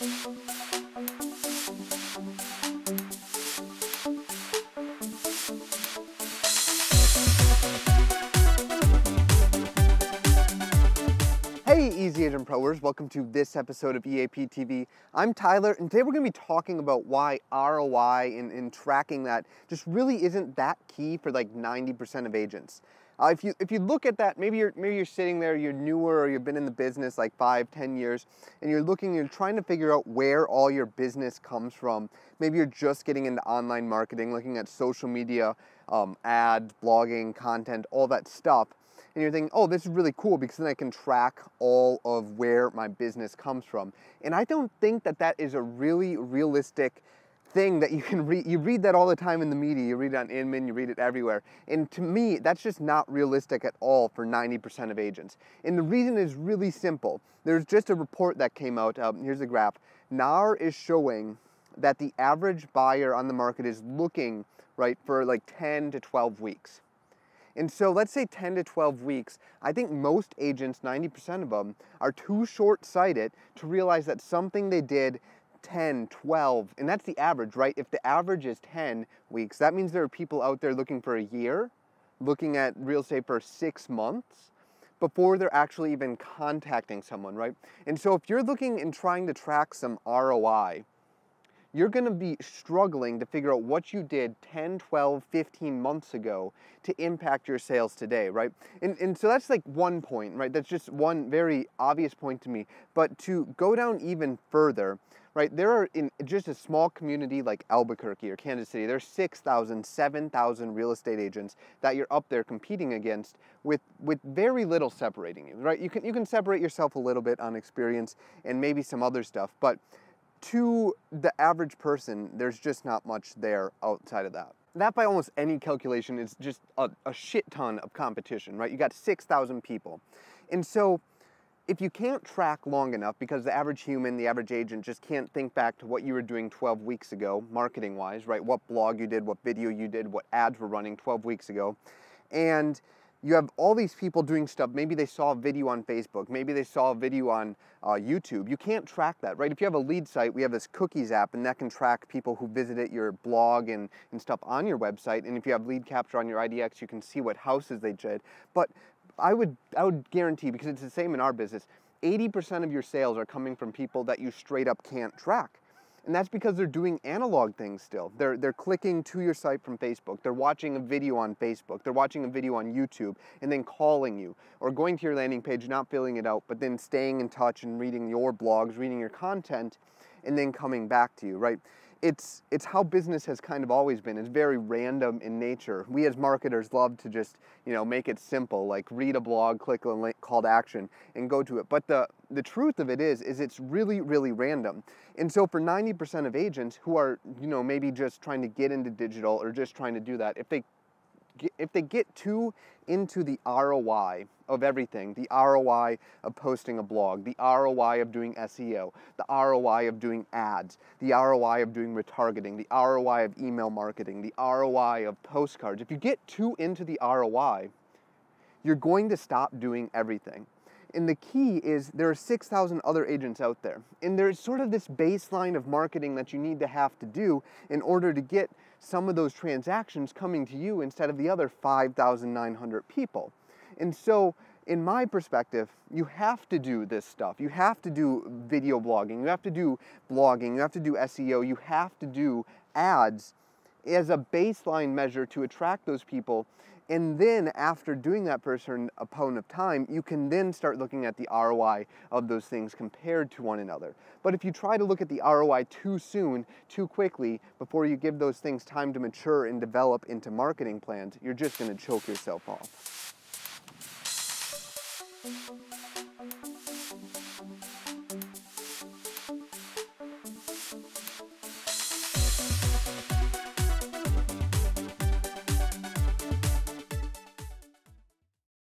Hey Easy Agent Proers, welcome to this episode of EAP TV. I'm Tyler, and today we're going to be talking about why ROI and tracking that just really isn't that key for like 90% of agents. If you look at that, maybe you're sitting there, you're newer, or you've been in the business like 5-10 years, and you're trying to figure out where all your business comes from. Maybe you're just getting into online marketing, looking at social media, ads, blogging, content, all that stuff. And you're thinking, oh, this is really cool because then I can track all of where my business comes from. And I don't think that that is a really realistic thing that you can read. You read that all the time in the media. You read it on Inman, you read it everywhere. And to me, that's just not realistic at all for 90% of agents. And the reason is really simple. There's just a report that came out. Here's a graph. NAR is showing that the average buyer on the market is looking, right, for like 10 to 12 weeks. And so let's say 10 to 12 weeks, I think most agents, 90% of them, are too short-sighted to realize that something they did 10, 12, and that's the average, right? If the average is 10 weeks, that means there are people out there looking for a year, looking at real estate for 6 months, before they're actually even contacting someone, right? And so if you're looking and trying to track some ROI, you're going to be struggling to figure out what you did 10, 12, 15 months ago to impact your sales today, right? And so that's like one point, right? That's just one very obvious point to me. But to go down even further, right, there are in just a small community like Albuquerque or Kansas City, there's 6,000, 7,000 real estate agents that you're up there competing against with very little separating you, right? You can separate yourself a little bit on experience and maybe some other stuff, but to the average person, there's just not much there outside of that. That by almost any calculation is just a shit ton of competition, right? You got 6,000 people. And so if you can't track long enough, because the average human, the average agent just can't think back to what you were doing 12 weeks ago, marketing-wise, right? What blog you did, what video you did, what ads were running 12 weeks ago. And you have all these people doing stuff. Maybe they saw a video on Facebook. Maybe they saw a video on YouTube. You can't track that, right? If you have a lead site, we have this cookies app, and that can track people who visited your blog and stuff on your website. And if you have lead capture on your IDX, you can see what houses they did. But I would guarantee, because it's the same in our business, 80% of your sales are coming from people that you straight up can't track. And that's because they're doing analog things still. They're clicking to your site from Facebook. They're watching a video on Facebook. They're watching a video on YouTube and then calling you, or going to your landing page, not filling it out, but then staying in touch and reading your blogs, reading your content, and then coming back to you, right? It's how business has kind of always been. It's very random in nature. We as marketers love to just, make it simple, like read a blog, click a link, call to action, and go to it. But the truth of it is it's really, really random. And so for 90% of agents who are, maybe just trying to get into digital or just trying to do that, if they get too into the ROI of everything, the ROI of posting a blog, the ROI of doing SEO, the ROI of doing ads, the ROI of doing retargeting, the ROI of email marketing, the ROI of postcards, if you get too into the ROI, you're going to stop doing everything. And the key is there are 6,000 other agents out there. And there's sort of this baseline of marketing that you need to have to do in order to get some of those transactions coming to you instead of the other 5,900 people. And so, in my perspective, you have to do this stuff. You have to do video blogging. You have to do blogging. You have to do SEO. You have to do ads as a baseline measure to attract those people. And then after doing that for a certain amount of time, you can then start looking at the ROI of those things compared to one another. But if you try to look at the ROI too soon, too quickly, before you give those things time to mature and develop into marketing plans, you're just going to choke yourself off.